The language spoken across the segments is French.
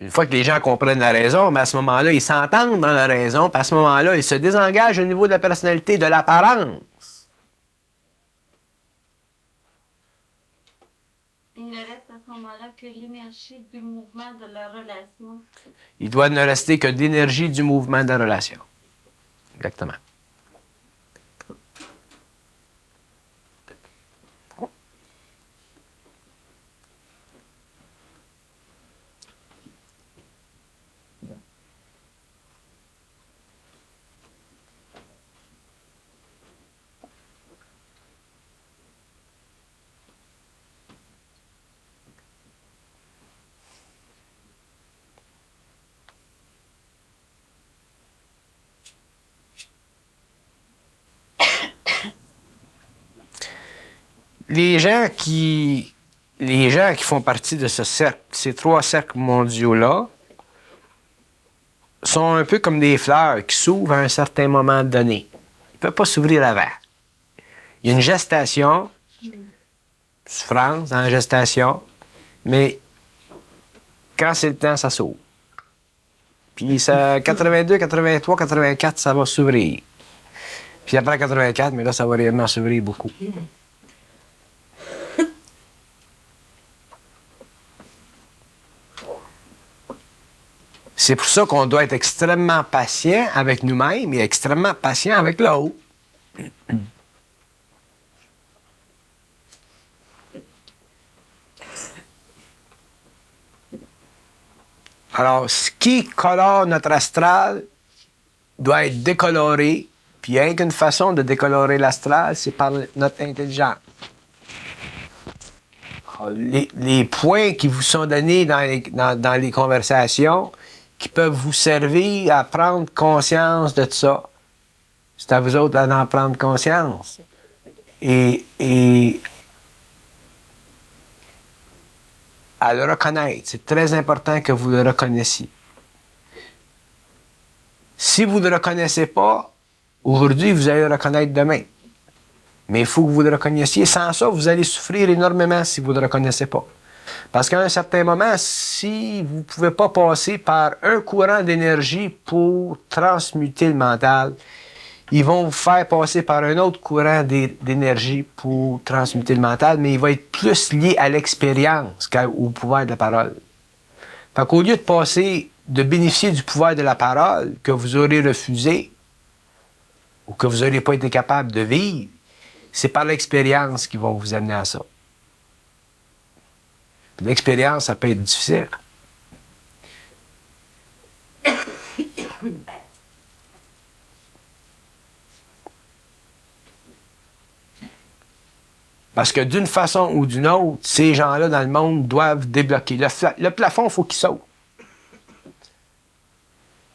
Une fois que les gens comprennent la raison, mais à ce moment-là, ils s'entendent dans la raison, puis à ce moment-là, ils se désengagent au niveau de la personnalité, de l'apparence. Il ne reste à ce moment-là que l'énergie du mouvement de la relation. Il doit ne rester que l'énergie du mouvement de la relation. Exactement. Les gens qui font partie de ce cercle, ces 3 cercles mondiaux-là, sont un peu comme des fleurs qui s'ouvrent à un certain moment donné. Ils ne peuvent pas s'ouvrir avant. Il y a une gestation, souffrance dans la gestation, mais quand c'est le temps, ça s'ouvre. Puis ça, 82, 83, 84, ça va s'ouvrir. Puis après 84, mais là, ça va réellement s'ouvrir beaucoup. C'est pour ça qu'on doit être extrêmement patient avec nous-mêmes et extrêmement patient avec l'autre. Alors, ce qui colore notre astral doit être décoloré, puis il n'y a qu'une façon de décolorer l'astral, c'est par notre intelligence. Alors, les points qui vous sont donnés dans les conversations, qui peuvent vous servir à prendre conscience de ça, c'est à vous autres d'en prendre conscience. Et à le reconnaître. C'est très important que vous le reconnaissiez. Si vous ne le reconnaissez pas, aujourd'hui, vous allez le reconnaître demain. Mais il faut que vous le reconnaissiez. Sans ça, vous allez souffrir énormément si vous ne le reconnaissez pas. Parce qu'à un certain moment, si vous ne pouvez pas passer par un courant d'énergie pour transmuter le mental, ils vont vous faire passer par un autre courant d'énergie pour transmuter le mental, mais il va être plus lié à l'expérience qu'au pouvoir de la parole. Fait qu'au lieu de bénéficier du pouvoir de la parole que vous aurez refusé ou que vous n'aurez pas été capable de vivre, c'est par l'expérience qui vont vous amener à ça. L'expérience, ça peut être difficile. Parce que d'une façon ou d'une autre, ces gens-là dans le monde doivent débloquer. Le plafond, il faut qu'il saute.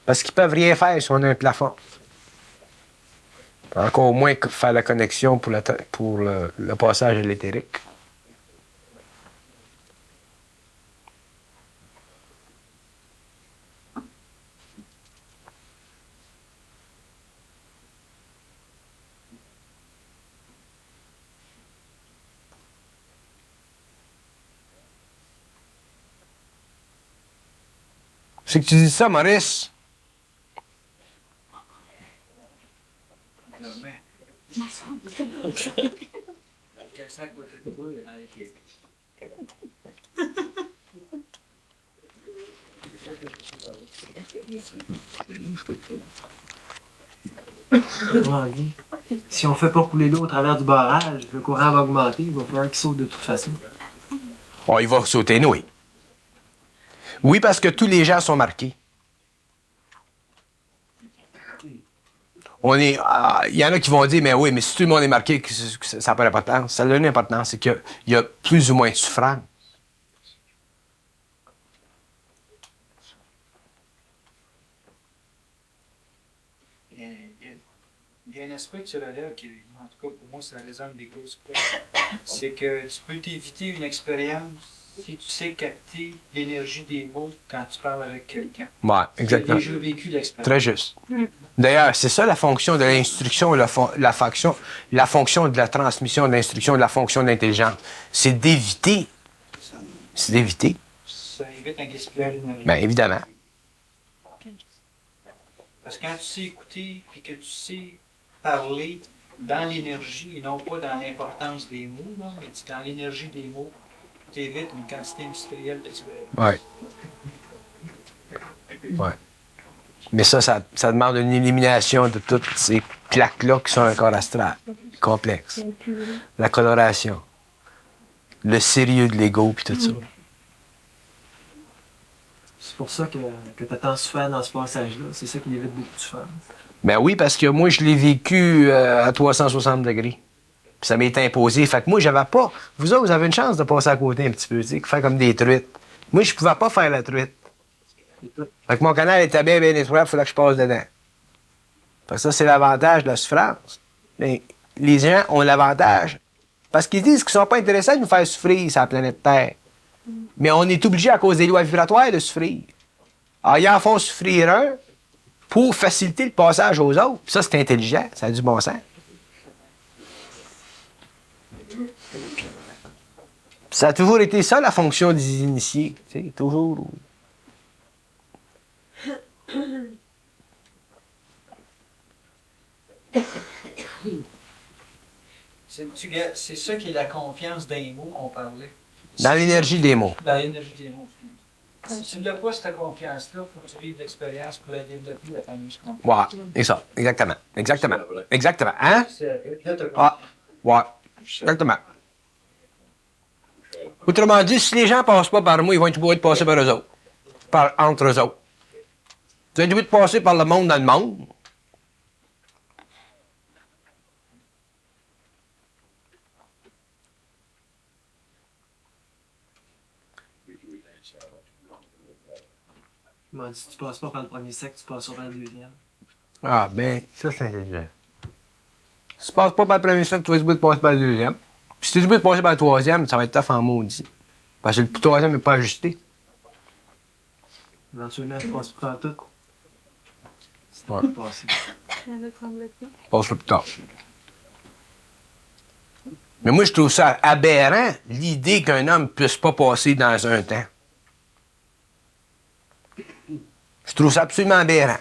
Parce qu'ils ne peuvent rien faire si on a un plafond. Encore moins faire la connexion pour le passage à l'éthérique. C'est que tu dis ça, Maurice? Si on ne fait pas couler l'eau au travers du barrage, le courant va augmenter, il va falloir qu'il saute de toute façon. Oh, il va sauter, oui. Oui, parce que tous les gens sont marqués. Il y en a qui vont dire, mais oui, mais si tout le monde est marqué, ça n'a pas d'importance. Ça a une importance, c'est qu'il y a plus ou moins de souffrance. Il y a un aspect que tu relèves qui, en tout cas pour moi, ça résonne des grosses points. C'est que tu peux t'éviter une expérience si tu sais capter l'énergie des mots quand tu parles avec quelqu'un. Oui, exactement. J'ai déjà vécu l'expérience. Très juste. D'ailleurs, c'est ça la fonction de l'instruction, la fonction de la transmission de l'instruction, la fonction de l'intelligence. C'est d'éviter. C'est d'éviter. ça évite un gaspillage d'énergie. Bien, évidemment. Parce que quand tu sais écouter et que tu sais parler dans l'énergie et non pas dans l'importance des mots, là, mais dans l'énergie des mots, tu évites une quantité industrielle d'expérience. Ouais. Mais ça demande une élimination de toutes ces plaques-là qui sont un corps astral complexe. La coloration, le sérieux de l'ego, puis tout ça. C'est pour ça que tu as tant souffert dans ce passage-là. C'est ça qui évite beaucoup de souffrance. Ben oui, parce que moi, je l'ai vécu à 360 degrés. Puis ça m'est imposé. Fait que moi, j'avais pas. Vous autres, vous avez une chance de passer à côté un petit peu, tu sais, faire comme des truites. Moi, je pouvais pas faire la truite. Fait que mon canal était bien étroit, il fallait que je passe dedans. Fait que ça, c'est l'avantage de la souffrance. Mais les gens ont l'avantage. Parce qu'ils disent qu'ils sont pas intéressés de nous faire souffrir sur la planète Terre. Mais on est obligé, à cause des lois vibratoires, de souffrir. Alors, ils en font souffrir un pour faciliter le passage aux autres. Puis ça, c'est intelligent, ça a du bon sens. Ça a toujours été ça, la fonction des initiés. Tu sais, toujours. C'est ça qui est la confiance dans les mots qu'on parlait. Dans l'énergie des mots. Dans l'énergie des mots. Si tu n'as pas cette confiance-là, il faut que tu vives l'expérience pour la développer, la fameuse confiance. Ouais, c'est ça. Exactement. Exactement. Exactement. Hein? Ah, ouais. Exactement. Autrement dit, si les gens passent pas par moi, ils vont être obligés de passer par eux autres. Entre eux autres. Tu vas être obligé de passer par le monde dans le monde. Il m'a dit, si tu passes pas par le premier cercle, tu passeras par le deuxième. Ah, ben, ça, c'est intelligent. Si tu passes pas par le premier cercle, tu vas être obligé de passer par le deuxième. Puis si tu es obligé de passer par le troisième, ça va être tough en maudit. Parce que le troisième n'est pas ajusté. Éventuellement, tu passes par tout. C'est Ouais. pas passé. Passe-le plus tard. Mais moi, je trouve ça aberrant, l'idée qu'un homme puisse pas passer dans un temps. Je trouve ça absolument aberrant.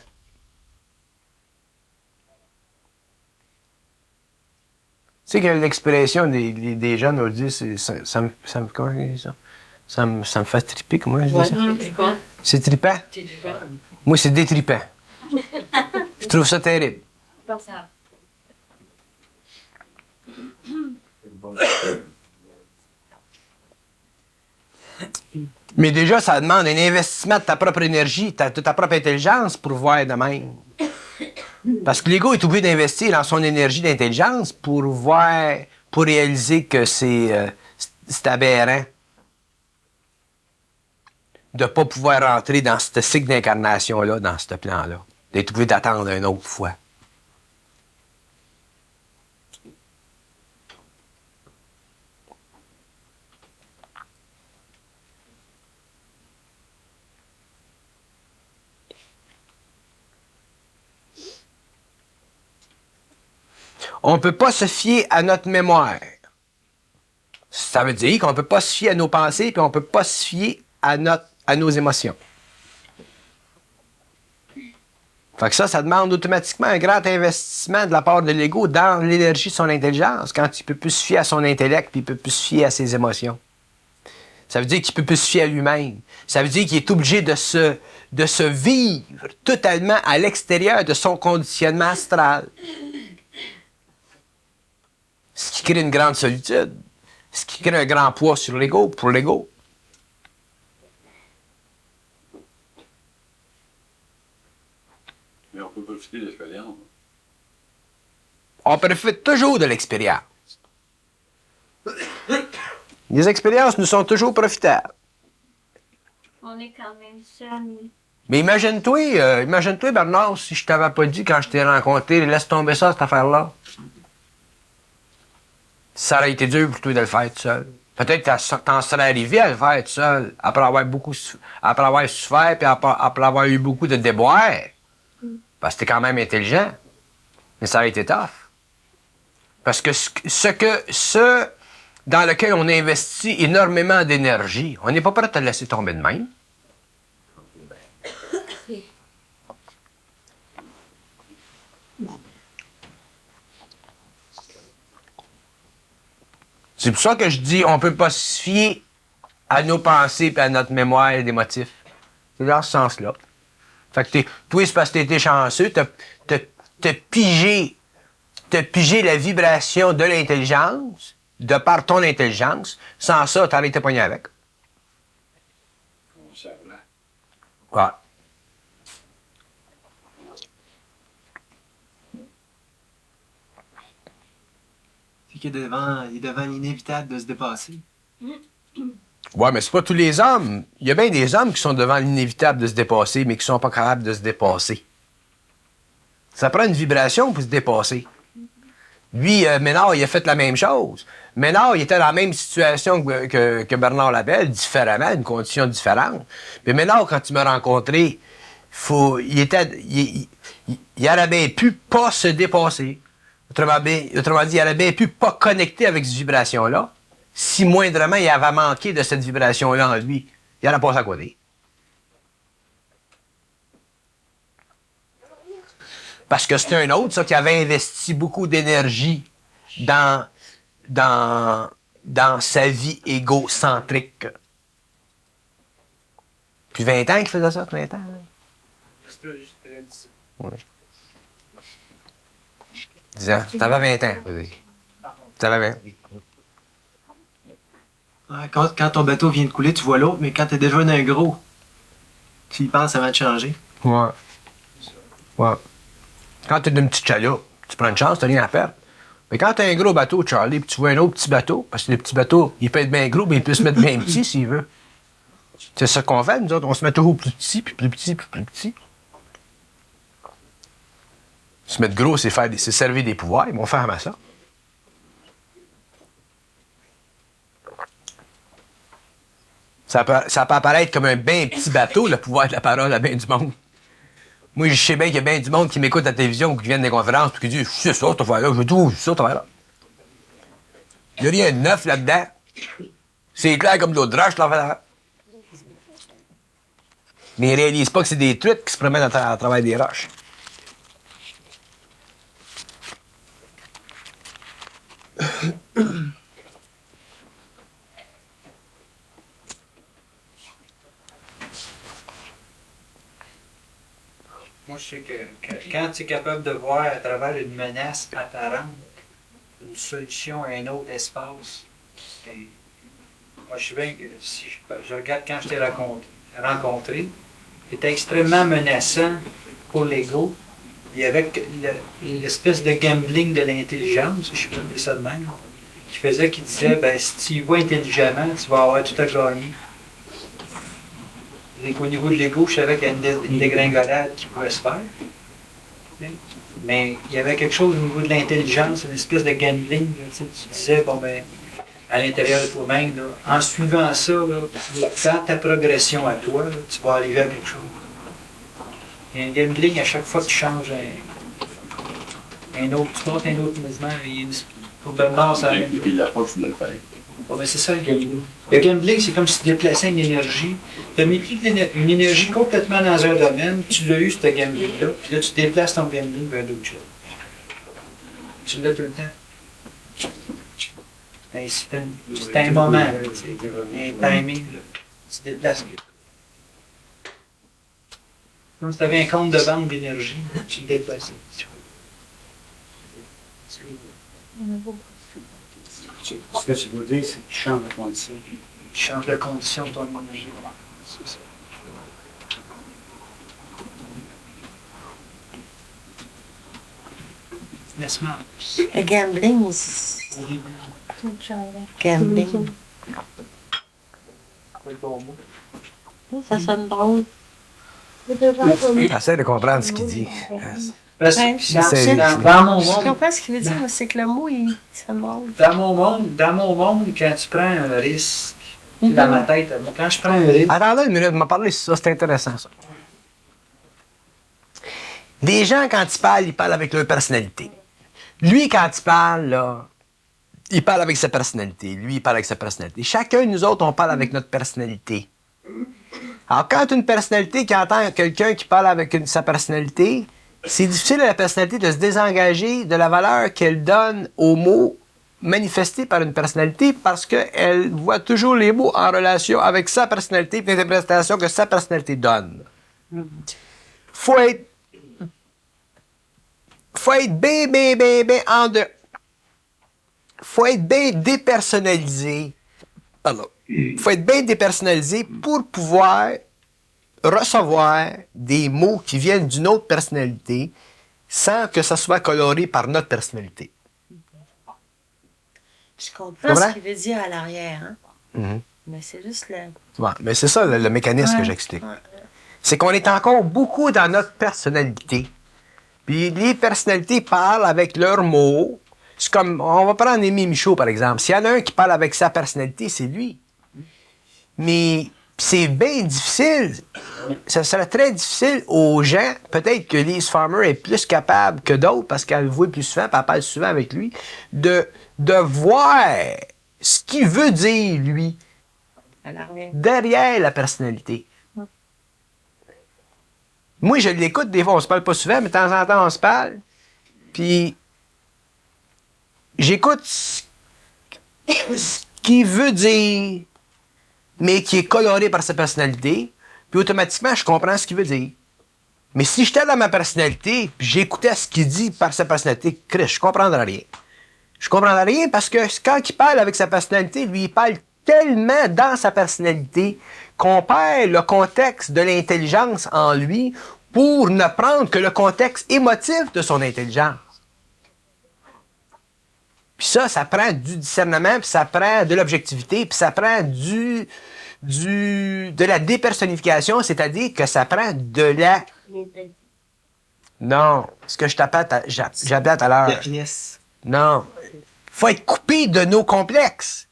Tu sais que l'expression des jeunes aujourd'hui, c'est comment je dis ça? Ça me fait triper, comment je dis ça? C'est trippant? Moi, c'est détrippant. Je trouve ça terrible. Mais déjà, ça demande un investissement de ta propre énergie, de ta propre intelligence pour voir de même. Parce que l'ego est obligé d'investir dans son énergie d'intelligence pour voir, pour réaliser que c'est aberrant de ne pas pouvoir rentrer dans ce cycle d'incarnation-là, dans ce plan-là. D'être obligé d'attendre une autre fois. On ne peut pas se fier à notre mémoire. Ça veut dire qu'on ne peut pas se fier à nos pensées, puis on ne peut pas se fier à nos émotions. Fait que ça demande automatiquement un grand investissement de la part de l'ego dans l'énergie de son intelligence, quand il ne peut plus se fier à son intellect, puis il ne peut plus se fier à ses émotions. Ça veut dire qu'il ne peut plus se fier à lui-même. Ça veut dire qu'il est obligé de se vivre totalement à l'extérieur de son conditionnement astral. Ce qui crée une grande solitude. Ce qui crée un grand poids sur l'ego, pour l'ego. Mais on peut profiter de l'expérience. On profite toujours de l'expérience. Les expériences nous sont toujours profitables. On est quand même seul. Mais imagine-toi, Bernard, si je t'avais pas dit quand je t'ai rencontré, laisse tomber ça, cette affaire-là. Ça aurait été dur pour toi de le faire tout seul. Peut-être que t'en serais arrivé à le faire tout seul, après avoir souffert, puis après avoir eu beaucoup de déboires. Parce que t'es quand même intelligent. Mais ça aurait été tough. Parce que dans lequel on investit énormément d'énergie, on n'est pas prêt à le laisser tomber de même. C'est pour ça que je dis on ne peut pas se fier à nos pensées et à notre mémoire et des motifs. C'est dans ce sens-là. Fait que toi, c'est parce que t'es chanceux, t'as pigé la vibration de l'intelligence, de par ton intelligence. Sans ça, t'aurais été pogné avec. Ouais. C'est qu'il est devant l'inévitable de se dépasser. Ouais, mais c'est pas tous les hommes. Il y a bien des hommes qui sont devant l'inévitable de se dépasser, mais qui sont pas capables de se dépasser. Ça prend une vibration pour se dépasser. Lui, Ménard, il a fait la même chose. Ménard, il était dans la même situation que Bernard Labelle, différemment, une condition différente. Mais Ménard, quand il m'a rencontré, il aurait bien pu pas se dépasser. Autrement dit, il aurait bien pu pas connecter avec cette vibration-là. Si moindrement il avait manqué de cette vibration-là en lui, il aurait passé à côté. Parce que c'était un autre, ça, qui avait investi beaucoup d'énergie dans sa vie égocentrique. Depuis 20 ans qu'il faisait ça, 20 ans. Oui. 10 ans. T'avais 20 ans. T'avais 20. Ouais, quand ton bateau vient de couler, tu vois l'autre, mais quand t'es déjà dans un gros, tu y penses avant de changer. Ouais. Ouais. Quand t'es d'une petite chaloupe, tu prends une chance, t'as rien à faire. Mais quand t'as un gros bateau, Charlie, puis tu vois un autre petit bateau, parce que le petit bateau, il peut être bien gros, mais il peut se mettre bien petit s'il veut. C'est ça qu'on fait, nous autres. On se met toujours plus petit, puis plus petit, puis plus petit. Se mettre gros, c'est servir des pouvoirs. Ils vont faire à ça. Ça peut apparaître comme un bien petit bateau, le pouvoir de la parole à bien du monde. Moi, je sais bien qu'il y a bien du monde qui m'écoute à la télévision ou qui viennent des conférences et qui dit c'est ça, cette affaire-là, je veux tout, c'est ça, cette affaire-là. Il n'y a rien de neuf là-dedans. C'est clair comme de l'eau de roche, l'affaire. Mais ils ne réalisent pas que c'est des trucs qui se promènent à travers des roches. Moi, je sais que quand tu es capable de voir à travers une menace apparente une solution à un autre espace, moi, je sais bien que si je regarde quand je t'ai rencontré, tu étais extrêmement menaçant pour l'ego. Il y avait l'espèce de gambling de l'intelligence, je peux dire ça de même, qui disait, ben, si tu y vas intelligemment, tu vas avoir tout à gagner. Au niveau de l'ego, je savais qu'il y a une dégringolade qui pouvait se faire. Mais il y avait quelque chose au niveau de l'intelligence, une espèce de gambling. Tu disais, bon, ben, à l'intérieur de toi-même, là, en suivant ça, là, dans ta progression à toi, là, tu vas arriver à quelque chose. Il y a un gambling à chaque fois que tu changes un autre, tu montes un autre mouvement. Pour Bernard, ça arrive. Et la fois, je voulais le faire. Bon, ben c'est ça le gambling. Le gambling, c'est comme si tu déplaçais une énergie. Tu as mis une énergie complètement dans un domaine, tu l'as eu, ce gambling-là, puis là, tu déplaces ton gambling vers d'autres choses. Tu l'as tout le temps. Ben, c'est un moment, là, un timing. Là. Tu déplaces. Comme si tu avais un compte de banque d'énergie, tu le déplaces. Ce que tu veux dire, c'est qu'il change de condition. Tu changes la condition de ton énergie. C'est ça. N'est-ce pas? Le gambling, c'est... Gambling. Ça sonne drôle. Essaie de comprendre ce qu'il dit. Parce Ouais, que dans dans mon Je monde, comprends ce qu'il veut dire, mais c'est que le mot, il sonne drôle. dans mon monde, quand tu prends un risque, dans ma tête, quand je prends un risque, Attendez une minute, m'a parlé de ça, c'est intéressant ça. Les gens, quand ils parlent avec leur personnalité. Lui, quand il parle, là, il parle avec sa personnalité. Lui, il parle avec sa personnalité. Chacun de nous autres, on parle avec notre personnalité. Alors, quand une personnalité qui entend quelqu'un qui parle avec sa personnalité, c'est difficile à la personnalité de se désengager de la valeur qu'elle donne aux mots manifestés par une personnalité parce qu'elle voit toujours les mots en relation avec sa personnalité et l'interprétation que sa personnalité donne. Faut être bien en deux. Faut être bien dépersonnalisé. Alors, faut être bien dépersonnalisé pour pouvoir recevoir des mots qui viennent d'une autre personnalité sans que ça soit coloré par notre personnalité. Je comprends Voilà. ce qu'il veut dire à l'arrière, hein? Mhm. Mais c'est juste le... Ouais, mais c'est ça le mécanisme que j'explique. C'est qu'on est encore beaucoup dans notre personnalité. Puis les personnalités parlent avec leurs mots. C'est comme, on va prendre Aimé Michaud, par exemple. S'il y en a un qui parle avec sa personnalité, c'est lui. Mais c'est bien difficile. Ça serait très difficile aux gens, peut-être que Lise Farmer est plus capable que d'autres, parce qu'elle le voit plus souvent, puis elle parle souvent avec lui, de voir ce qu'il veut dire, lui, À l'arrière. derrière la personnalité. Moi, je l'écoute, des fois, on se parle pas souvent, mais de temps en temps, on se parle. Puis, j'écoute ce qu'il veut dire, mais qui est coloré par sa personnalité. Puis, automatiquement, je comprends ce qu'il veut dire. Mais si j'étais dans ma personnalité, puis j'écoutais ce qu'il dit par sa personnalité, Chris, je comprendrais rien. Je comprendrais rien parce que quand il parle avec sa personnalité, lui, il parle tellement dans sa personnalité qu'on perd le contexte de l'intelligence en lui pour ne prendre que le contexte émotif de son intelligence. Puis ça prend du discernement, puis ça prend de l'objectivité, puis ça prend de la dépersonnification, c'est-à-dire que ça prend de la... Non, ce que je j'appelais tout à l'heure. La finesse. Non. Faut être coupé de nos complexes.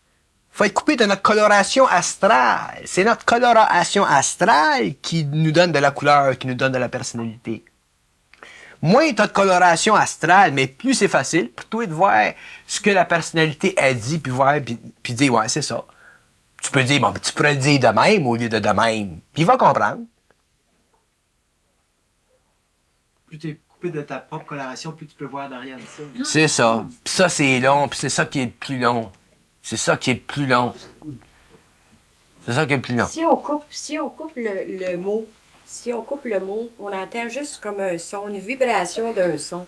Faut être coupé de notre coloration astrale. C'est notre coloration astrale qui nous donne de la couleur, qui nous donne de la personnalité. Moins t'as de coloration astrale, mais plus c'est facile pour toi de voir ce que la personnalité a dit, puis voir, puis dire, ouais, c'est ça. Tu peux dire, bon, tu pourrais le dire de même au lieu de même. Puis il va comprendre. Plus tu es coupé de ta propre coloration, plus tu peux voir derrière ça. C'est ça. Puis ça, c'est long, puis c'est ça qui est le plus long. C'est ça qui est le plus long. C'est ça qui est le plus long. Si on coupe le mot, on entend juste comme un son, une vibration d'un son.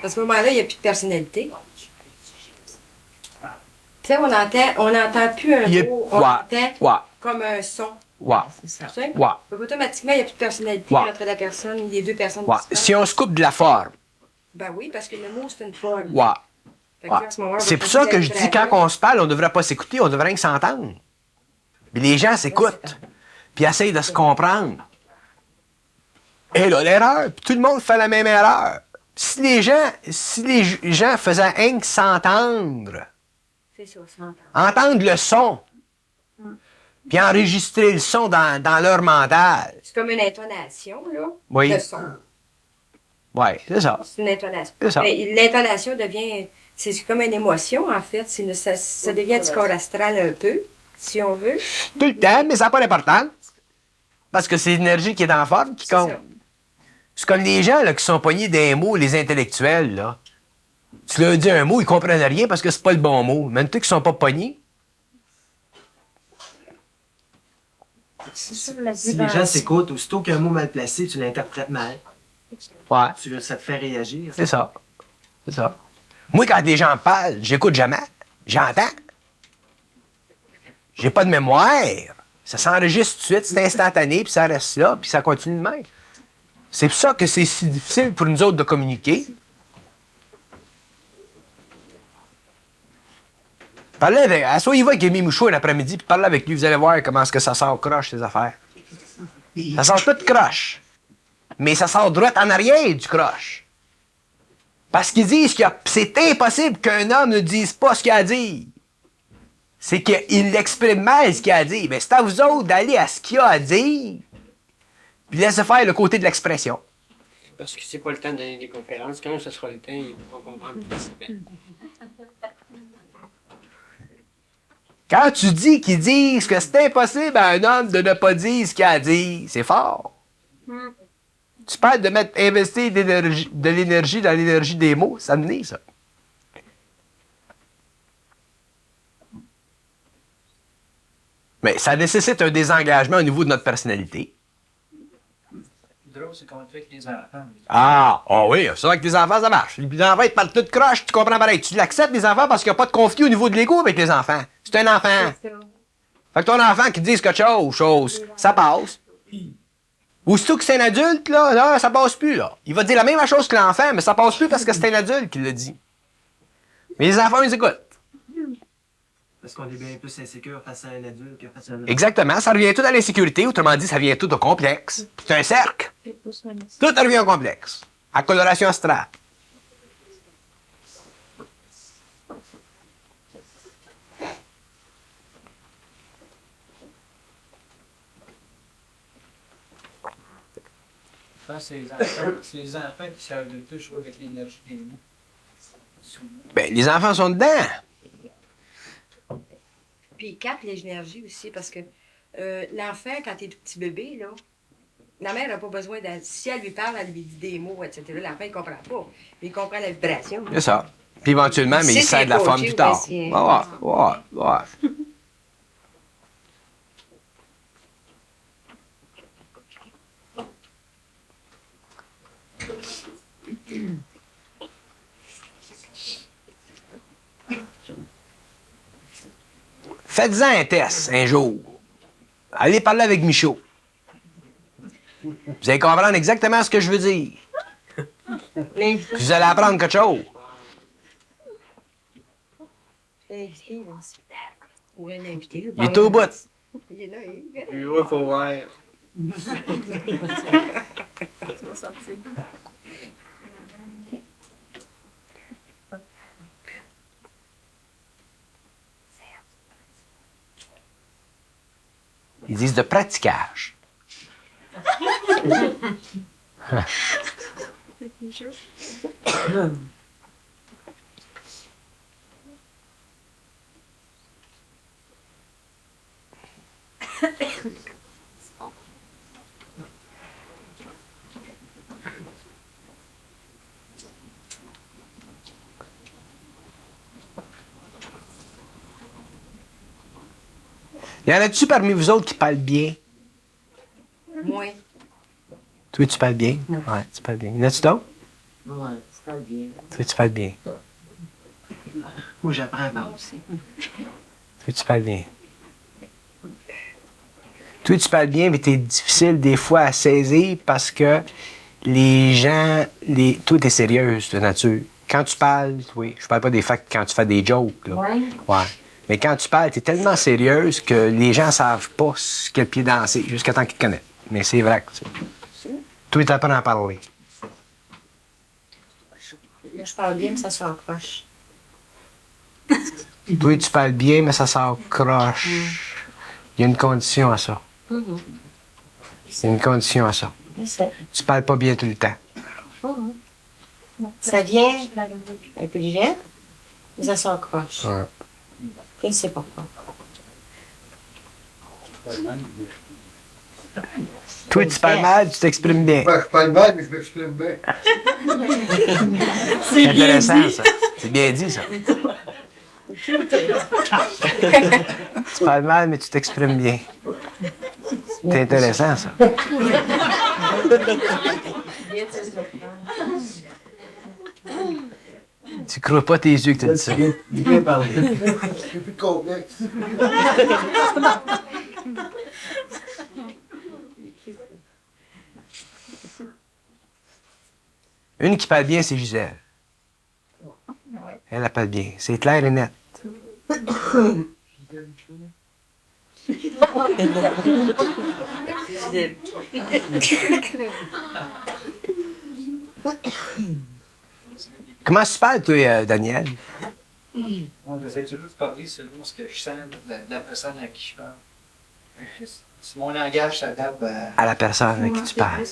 À ce moment-là, il n'y a plus de personnalité. Tu sais, on n'entend plus un mot, on entend comme un son. Ouais. Tu sais? Ouais. Donc, automatiquement, il n'y a plus de personnalité entre la personne, les deux personnes. Ouais. disparaissent. Si on se coupe de la forme. Ben oui, parce que le mot, c'est une forme. Ouais. Fait que là, à ce moment-là, on C'est va pour ça que couper je la dis, quand on se parle, on ne devrait pas s'écouter, on devrait rien que s'entendre. Puis les gens s'écoutent, puis essayent de se comprendre. Et là, l'erreur, puis tout le monde fait la même erreur. Si les gens faisaient rien que s'entendre, C'est ça, c'est entendre. entendre le son, puis enregistrer le son dans leur mental. C'est comme une intonation, là. Oui. Le son. Ouais, c'est ça. C'est une intonation. C'est ça. Mais l'intonation devient. C'est comme une émotion, en fait. Ça devient du corps astral un peu, si on veut. Tout le temps, mais ça n'a pas d'importance. Parce que c'est l'énergie qui est en forme qui compte. ça. C'est comme les gens là, qui sont pognés des mots, les intellectuels. Là. Tu leur dis un mot, ils comprennent rien parce que c'est pas le bon mot. Même ceux qui sont pas pognés. C'est ça, la Si les gens s'écoutent, aussitôt qu'un mot mal placé, tu l'interprètes mal. Ouais, Ça te fait réagir. c'est ça. C'est ça. Moi, quand des gens parlent, j'écoute jamais. J'entends. J'ai pas de mémoire. Ça s'enregistre tout de suite, c'est instantané, puis ça reste là, puis ça continue de même. C'est pour ça que c'est si difficile pour nous autres de communiquer. Parlez avec... Asseyez-vous avec Aimé Michaud l'après-midi, puis parlez avec lui, vous allez voir comment est-ce que ça sort croche, ces affaires. Ça sort tout croche. Mais ça sort droit en arrière du croche. Parce qu'ils disent que c'est impossible qu'un homme ne dise pas ce qu'il a à dire. C'est qu'il exprime mal ce qu'il a à dire. Mais c'est à vous autres d'aller à ce qu'il a à dire, puis laissez faire le côté de l'expression. Parce que c'est pas le temps de donner des conférences. Quand ce sera le temps, ils vont comprendre plus facilement. Quand tu dis qu'ils disent que c'est impossible à un homme de ne pas dire ce qu'il a à dire, c'est fort. Tu parles de mettre investir de l'énergie dans l'énergie des mots, ça me dit ça. Mais ça nécessite un désengagement au niveau de notre personnalité. Le drôle, c'est qu'on le fait avec les enfants. Oui, ça avec les enfants, ça marche. Les enfants, ils te parlent tout croche, tu comprends pareil. Tu l'acceptes, les enfants, parce qu'il n'y a pas de conflit au niveau de l'ego avec les enfants. C'est un enfant. Fait que ton enfant qui te dise quelque chose, ça passe. Aussitôt que c'est un adulte, là, ça passe plus, là. Il va dire la même chose que l'enfant, mais ça passe plus parce que c'est un adulte qui le dit. Mais les enfants, ils écoutent. Parce qu'on est bien plus insécure face à un adulte que face à un enfant. Exactement, ça revient tout à l'insécurité, autrement dit, ça vient tout au complexe. C'est un cercle. Tout revient au complexe. À coloration astrale. Ça, c'est les enfants qui savent de tout jouer avec l'énergie des mots. Ben, les enfants sont dedans. Puis ils captent l'énergie aussi parce que l'enfant, quand il est tout petit bébé, là, la mère n'a pas besoin de. Si elle lui parle, elle lui dit des mots, etc. L'enfant, il ne comprend pas. Mais il comprend la vibration. C'est ça. Puis éventuellement, mais il C'est sert de la forme coaché plus tard. aussi. Ouais. Faites-en un test un jour. Allez parler avec Michaud. Vous allez comprendre exactement ce que je veux dire. Puis vous allez apprendre quelque chose. Oui, l'invité. Il est au bout. Il est là, il est Puis ouais, faut voir. Ils disent de pratiquage. Y en a-tu parmi vous autres qui parlent bien? Moi. Toi, tu parles bien? Ouais, tu parles bien. Y en a-tu d'autres? Ouais, c'est pas bien. Toi, tu parles bien. Moi, j'apprends à parler. Toi, tu parles bien. Toi, tu parles bien, mais t'es difficile des fois à saisir parce que les gens... Toi, t'es sérieuse de nature. Quand tu parles, oui, je parle pas des faits quand tu fais des jokes, là. Ouais. Mais quand tu parles, t'es tellement sérieuse que les gens savent pas ce qu'est le pied dansé jusqu'à temps qu'ils te connaissent. Mais c'est vrai que toi, t'apprends à parler. Là, je parle bien, mais ça s'accroche. Toi, tu parles bien, mais ça s'accroche. Il y a une condition à ça. C'est une condition à ça. Je sais. Tu parles pas bien tout le temps. Ça vient intelligent, mais ça s'accroche. Ouais. Je ne sais pas pourquoi. Toi, tu parles mal, tu t'exprimes bien. Je parle mal, mais je m'exprime bien. C'est intéressant, ça. C'est bien dit, ça. Tu parles mal, mais tu t'exprimes bien. C'est intéressant, ça. Tu crois pas tes yeux que tu dis ça. Bien parler. J'ai plus de complexe. Une qui parle bien, c'est Gisèle. Elle parle bien. C'est clair et net. Comment tu parles, toi, Daniel? J'essaie toujours de parler selon ce que je sens de la personne à qui je parle. Si mon langage s'adapte À la personne avec qui tu parles.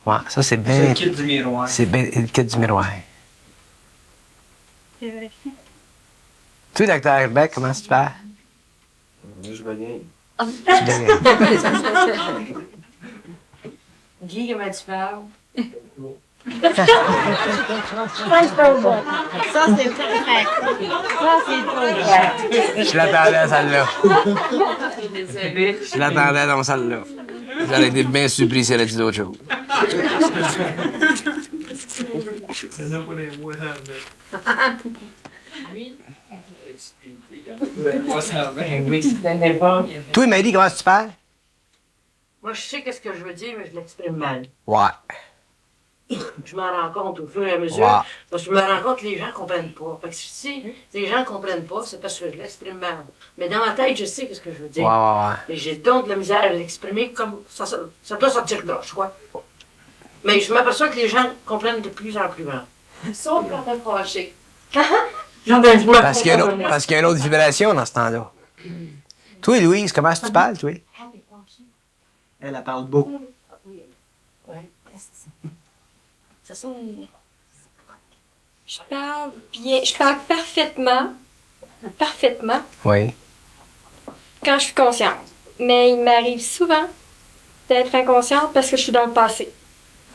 Ouais, ça, c'est c'est bien. le kit du miroir. C'est bien le kit du miroir. Toi, docteur Herbeck, comment tu parles? Je veux bien. Guy, comment tu parles? Ça, c'est pas bon. Ça, c'est pas vrai. Ça, c'est pas vrai. Je l'attendais, celle-là. Désolée. Je l'attendais dans celle-là. J'aurais été bien surpris si elle a dit d'autres choses. C'est ça pour les mots, Toi, Marie, comment tu parles? Moi, je sais qu'est-ce que je veux dire, mais je l'exprime mal. Ouais. Je m'en rends compte au fur et à mesure. Ouais. Parce que je me rends compte que les gens ne comprennent pas. Fait que si les gens ne comprennent pas, c'est parce que je l'exprime mal. Mais dans ma tête, je sais qu'est-ce que je veux Ouais, dire. ouais. Et j'ai donc de la misère à l'exprimer comme ça doit sortir de là, je crois. Mais je m'aperçois que les gens comprennent de plus en plus mal. Sauf quand t'es fâché. Parce qu'il y a une autre vibration dans ce temps-là. Toi, Louise, comment est-ce que tu parles, toi? Elle parle beaucoup. Ça sonne... Je parle bien, je parle parfaitement, Oui. quand je suis consciente. Mais il m'arrive souvent d'être inconsciente parce que je suis dans le passé.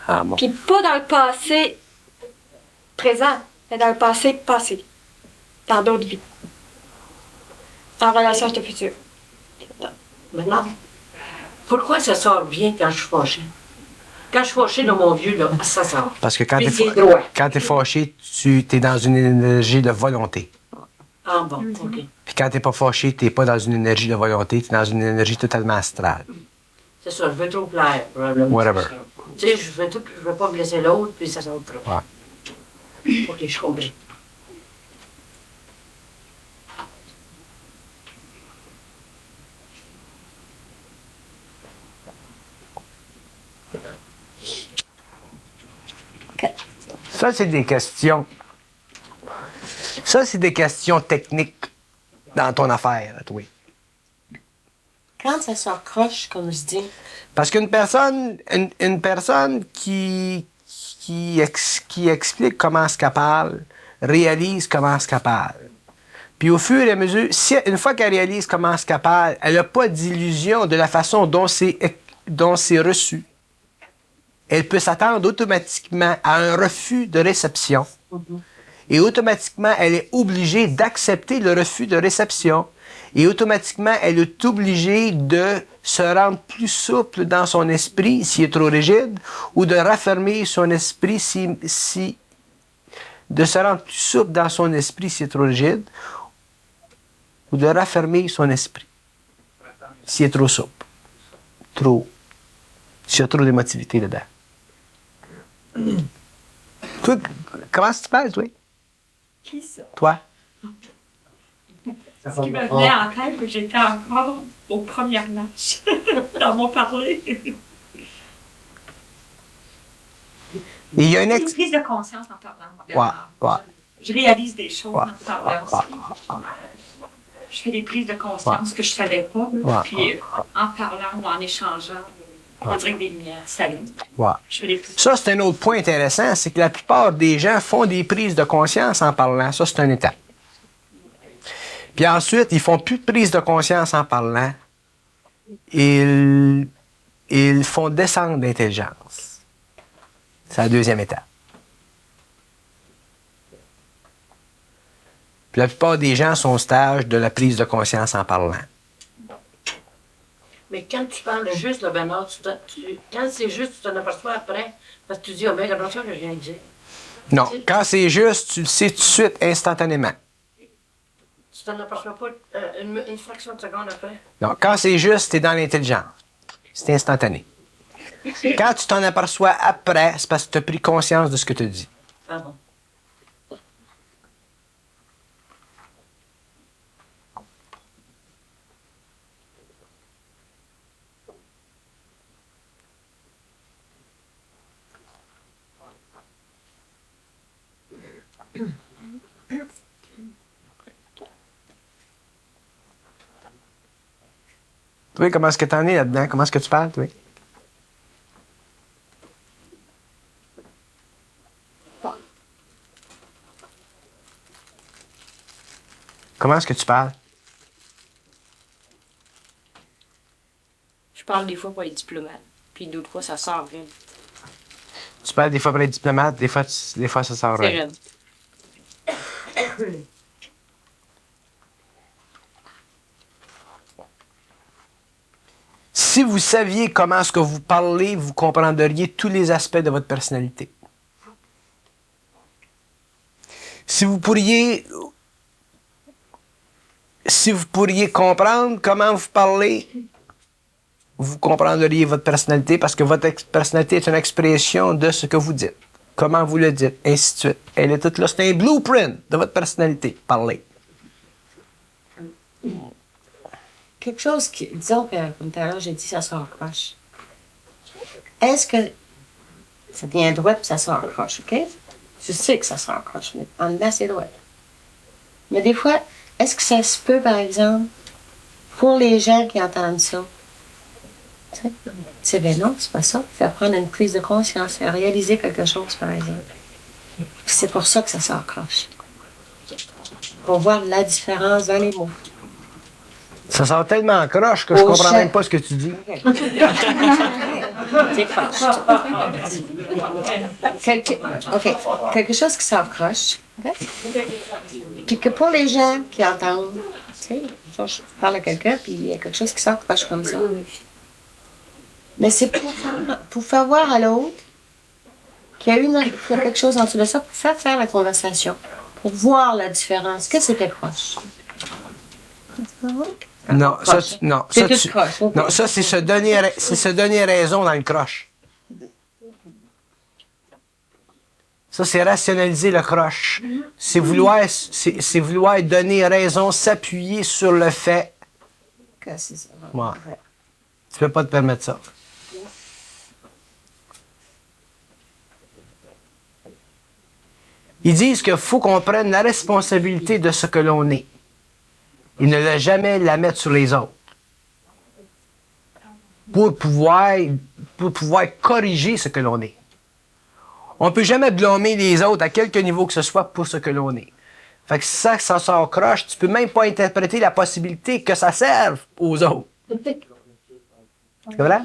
Ah bon. Puis pas dans le passé présent, mais dans le passé. Dans d'autres vies. En relation avec le futur. Maintenant, pourquoi ça sort bien quand je suis fâchée? Quand je suis fâchée dans mon vieux, là, ça sort. Parce que quand Puis t'es c'est droit. fâché, tu es dans une énergie de volonté. Ah bon, OK. Puis quand t'es pas fâché, t'es pas dans une énergie de volonté, t'es dans une énergie totalement astrale. C'est ça, je veux trop plaire, probablement. Whatever. Tu sais, je veux pas blesser l'autre, puis ça sort trop. Ouais. OK, je comprends. Ça, c'est des questions. Ça, c'est des questions techniques dans ton affaire, toi. Quand ça s'accroche, comme je dis, Parce qu'une personne, une personne qui explique comment est-ce qu'elle parle, réalise comment est-ce qu'elle parle. Puis au fur et à mesure, une fois qu'elle réalise comment est-ce qu'elle parle, elle n'a pas d'illusion de la façon dont c'est reçu. Elle peut s'attendre automatiquement à un refus de réception. Et automatiquement, elle est obligée d'accepter le refus de réception. Et automatiquement, elle est obligée de se rendre plus souple dans son esprit s'il est trop rigide, ou de raffermir son esprit de se rendre plus souple dans son esprit s'il est trop rigide, ou de raffermir son esprit s'il est trop souple. S'il y a trop d'émotivité dedans. Toi, comment tu parles, toi? Qui ça? Toi? Ce qui me venait en tête que j'étais encore aux premières marches dans mon parler. Il y a J'ai une prise de conscience en parlant. Ouais. Je réalise des choses Ouais. en parlant aussi. Je fais des prises de conscience que je ne savais pas. Ouais. Puis en parlant ou en échangeant, on dirait que des lumières s'allument. Ouais. Je fais des prises. Ça, c'est un autre point intéressant, c'est que la plupart des gens font des prises de conscience en parlant. Ça, c'est une étape. Puis ensuite, ils font plus de prise de conscience en parlant. Ils font descendre l'intelligence. C'est la deuxième étape. Puis la plupart des gens sont au stage de la prise de conscience en parlant. Mais quand tu parles juste, là, Bernard, quand c'est juste, tu t'en aperçois après, parce que tu dis, oh ben, regarde ça que je viens de dire. Non, quand c'est juste, tu le sais tout de suite, instantanément. Tu t'en aperçois pas une fraction de seconde après. Non, quand c'est juste, t'es dans l'intelligence. C'est instantané. Quand tu t'en aperçois après, c'est parce que tu as pris conscience de ce que tu dis. Ah bon. Toi, comment est-ce que t'en es là-dedans? Comment est-ce que tu parles, toi? Comment est-ce que tu parles? parle des fois pour les diplomates. Puis d'autres fois, ça sort raide. Tu parles des fois pour les diplomates, des fois ça sort. C'est raide. Si vous saviez comment est-ce que vous parlez, vous comprendriez tous les aspects de votre personnalité. Si vous pourriez comprendre comment vous parlez, vous comprendriez votre personnalité parce que votre personnalité est une expression de ce que vous dites, comment vous le dites, ainsi de suite. Elle est toute là, c'est un blueprint de votre personnalité, parler. Quelque chose qui, disons que, comme tout à l'heure, j'ai dit ça sort croche. Est-ce que ça vient droit puis ça sort croche, OK? Je sais que ça sort croche, mais en dedans, c'est droit. Mais des fois, est-ce que ça se peut, par exemple, pour les gens qui entendent ça, tu sais, c'est ben non, c'est pas ça. Faire prendre une prise de conscience, faire réaliser quelque chose, par exemple. Puis c'est pour ça que ça sort croche. Pour voir la différence dans les mots. Ça sort tellement croche que je comprends même pas ce que tu dis. C'est croche. Quelque chose qui sort croche. Okay? Puis que pour les gens qui entendent, tu sais, je parle à quelqu'un, puis il y a quelque chose qui sort croche comme ça. Mais c'est pour faire voir à l'autre qu'il y a quelque chose en dessous de ça, pour faire la conversation, pour voir la différence. Que c'était croche. Non, ça, c'est se donner raison dans le croche. Ça, c'est rationaliser le croche. C'est vouloir donner raison, s'appuyer sur le fait. Que c'est ça. Ouais. Tu peux pas te permettre ça. Ils disent qu'il faut qu'on prenne la responsabilité de ce que l'on est. Et ne jamais la mettre sur les autres. Pour pouvoir corriger ce que l'on est. On ne peut jamais blâmer les autres à quelque niveau que ce soit pour ce que l'on est. Fait que ça sort croche, tu peux même pas interpréter la possibilité que ça serve aux autres. C'est vrai?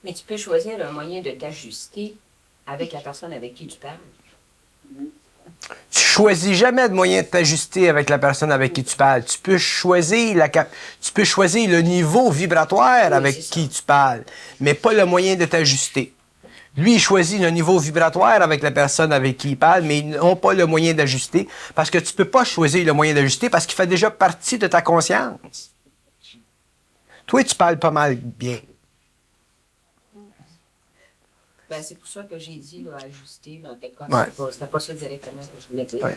Mais tu peux choisir un moyen de t'ajuster avec la personne avec qui tu parles. Tu choisis jamais de moyen de t'ajuster avec la personne avec qui tu parles. Tu peux choisir le niveau vibratoire avec qui tu parles, mais pas le moyen de t'ajuster. Lui, il choisit le niveau vibratoire avec la personne avec qui il parle, mais ils n'ont pas le moyen d'ajuster, parce que tu peux pas choisir le moyen d'ajuster parce qu'il fait déjà partie de ta conscience. Toi, tu parles pas mal bien. Ben, c'est pour ça que j'ai dit là, ajuster dans tes cas. Ouais. C'était pas ça directement que je voulais dire. Ouais.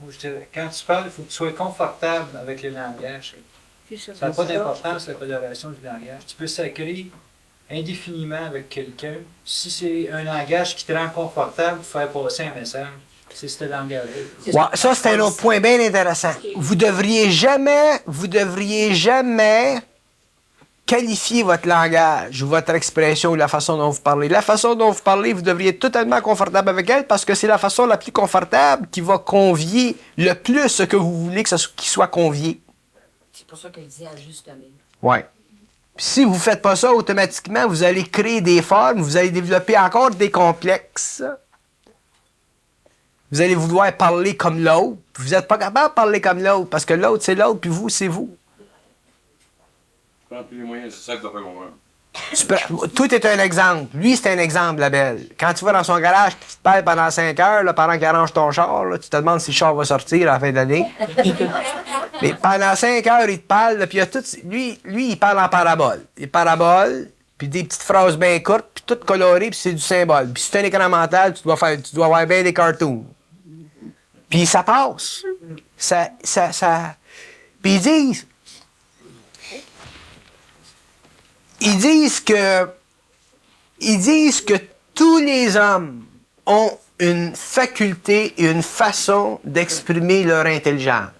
Moi, je dirais, quand tu parles, il faut que tu sois confortable avec le langage. Ça n'a pas d'importance, la coloration du langage. Tu peux sacrer indéfiniment avec quelqu'un. Si c'est un langage qui te rend confortable pour faire passer un message, c'est ce langage-là. Ouais, ça, c'est un autre point bien intéressant. Vous devriez jamais qualifier votre langage ou votre expression ou la façon dont vous parlez. La façon dont vous parlez, vous devriez être totalement confortable avec elle parce que c'est la façon la plus confortable qui va convier le plus ce que vous voulez qu'il soit convié. C'est pour ça qu'elle dit ajustement. Ouais. Puis si vous ne faites pas ça, automatiquement, vous allez créer des formes, vous allez développer encore des complexes. Vous allez vouloir parler comme l'autre. Vous n'êtes pas capable de parler comme l'autre parce que l'autre, c'est l'autre, puis vous, c'est vous. Prends plus les moyens, c'est ça que tu dois faire comprendre. Toi, t'es un exemple. Lui, c'est un exemple, la belle. Quand tu vas dans son garage, tu te parles pendant 5 heures, là, pendant qu'il arrange ton char, là, tu te demandes si le char va sortir à la fin de l'année. Mais pendant 5 heures, il te parle, là, puis il y a tout, lui, il parle en parabole. Il parabole, puis des petites phrases bien courtes, puis toutes colorées, puis c'est du symbole. Puis si tu as un écran mental, tu dois avoir bien des cartoons. Puis ça passe. Puis ils disent que tous les hommes ont une faculté et une façon d'exprimer leur intelligence.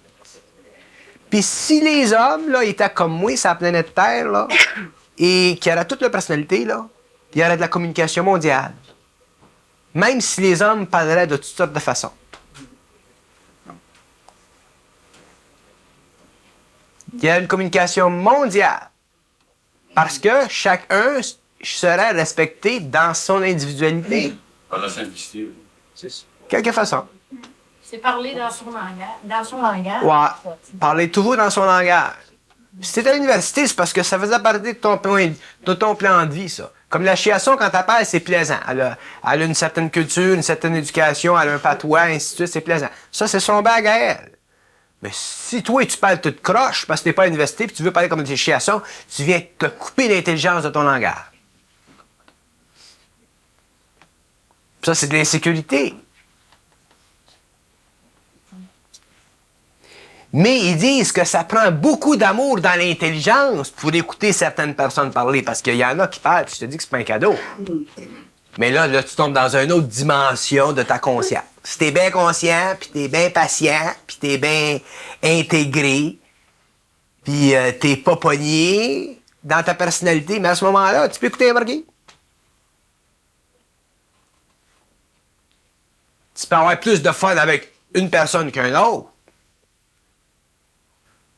Puis si les hommes, là, étaient comme moi, sur la planète Terre, là, et qui auraient toute leur personnalité, là, il y aurait de la communication mondiale. Même si les hommes parleraient de toutes sortes de façons. qu'il y a une communication mondiale. Parce que chacun serait respecté dans son individualité. Par la simplicité. Quelque façon. C'est parler dans son langage. Dans son langage. Ouais. Parler toujours dans son langage. Si t'es à l'université, c'est parce que ça faisait partie de ton plan de vie, ça. Comme la chiasson, quand elle parle, c'est plaisant. Elle a une certaine culture, une certaine éducation, elle a un patois, ainsi de suite, c'est plaisant. Ça, c'est son bague à elle. Mais si toi, tu parles toute croche parce que t'es pas à l'université et tu veux parler comme des chiassons, tu viens te couper l'intelligence de ton langage. Ça, c'est de l'insécurité. Mais ils disent que ça prend beaucoup d'amour dans l'intelligence pour écouter certaines personnes parler, parce qu'il y en a qui parlent, puis je te dis que c'est pas un cadeau. Mais là, tu tombes dans une autre dimension de ta conscience. Si t'es bien conscient, puis t'es bien patient, puis t'es bien intégré, puis t'es pas pogné dans ta personnalité, mais à ce moment-là, tu peux écouter un marquis. Tu peux avoir plus de fun avec une personne qu'un autre.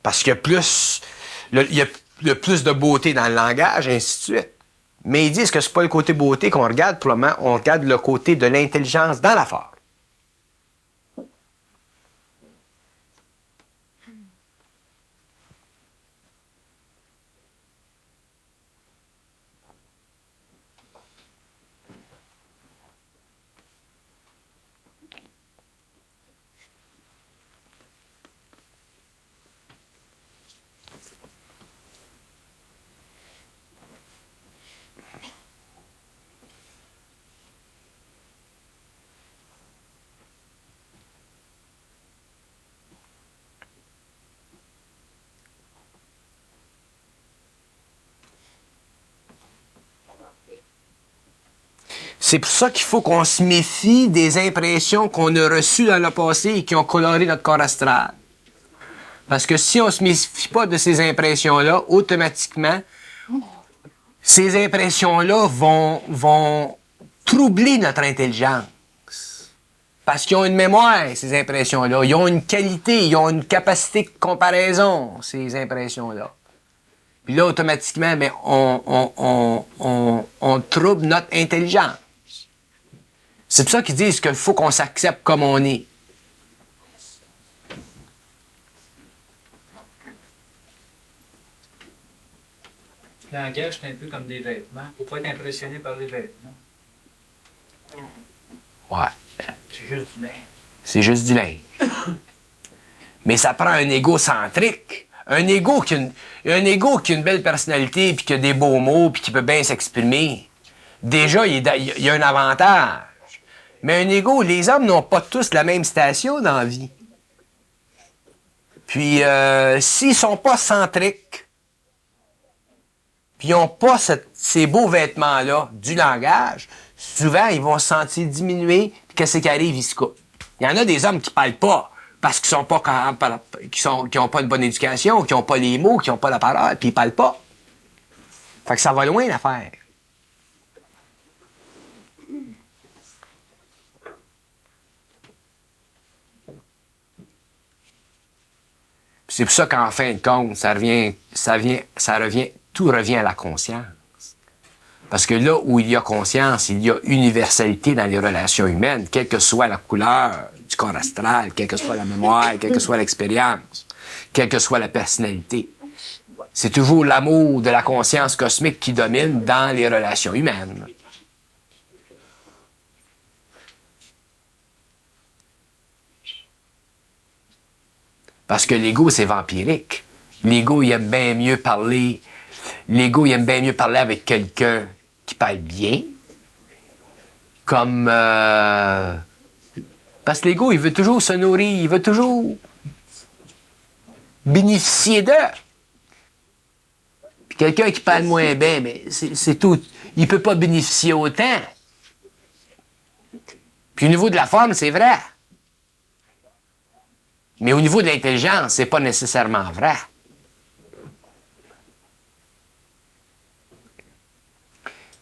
Parce qu'il y a plus, il y a plus de beauté dans le langage, et ainsi de suite. Mais ils disent que c'est pas le côté beauté qu'on regarde pour le moment, on regarde le côté de l'intelligence dans l'affaire. C'est pour ça qu'il faut qu'on se méfie des impressions qu'on a reçues dans le passé et qui ont coloré notre corps astral. Parce que si on ne se méfie pas de ces impressions-là, automatiquement, ces impressions-là vont troubler notre intelligence. Parce qu'ils ont une mémoire, ces impressions-là. Ils ont une qualité, ils ont une capacité de comparaison, ces impressions-là. Puis là, automatiquement, ben, on trouble notre intelligence. C'est pour ça qu'ils disent qu'il faut qu'on s'accepte comme on est. Le langage, c'est un peu comme des vêtements. Il ne faut pas être impressionné par les vêtements. Ouais. C'est juste du linge. C'est juste du linge. Mais ça prend un égocentrique. Un égo qui a une belle personnalité, puis qui a des beaux mots, puis qui peut bien s'exprimer. Déjà, il y a un avantage. Mais un égo, les hommes n'ont pas tous la même station dans la vie. Puis, s'ils sont pas centriques, puis ils n'ont pas ces beaux vêtements-là du langage, souvent, ils vont se sentir diminués, puis qu'est-ce qui arrive, ils se coupent. Il y en a des hommes qui parlent pas, parce qu'ils sont pas qui ont pas une bonne éducation, qui ont pas les mots, qui ont pas la parole, puis ils parlent pas. Fait que ça va loin, l'affaire. C'est pour ça qu'en fin de compte, tout revient à la conscience. Parce que là où il y a conscience, il y a universalité dans les relations humaines, quelle que soit la couleur du corps astral, quelle que soit la mémoire, quelle que soit l'expérience, quelle que soit la personnalité. C'est toujours l'amour de la conscience cosmique qui domine dans les relations humaines. Parce que l'ego, c'est vampirique. L'ego, il aime bien mieux parler. L'ego, il aime bien mieux parler avec quelqu'un qui parle bien. Comme... Parce que l'ego, il veut toujours se nourrir, il veut toujours bénéficier d'eux. Puis quelqu'un qui parle moins bien, mais c'est tout. Il peut pas bénéficier autant. Puis au niveau de la forme, c'est vrai. Mais au niveau de l'intelligence, c'est pas nécessairement vrai.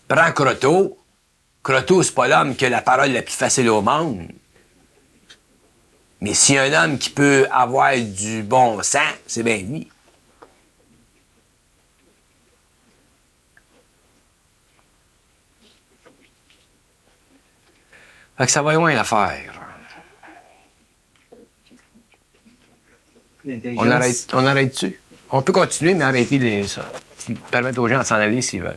Prends Croteau. Croteau, c'est pas l'homme qui a la parole la plus facile au monde. Mais si un homme qui peut avoir du bon sens, c'est bien lui. Fait que ça va loin l'affaire. On arrête-tu? On peut continuer, mais arrêter ça. Permettre aux gens de s'en aller s'ils veulent.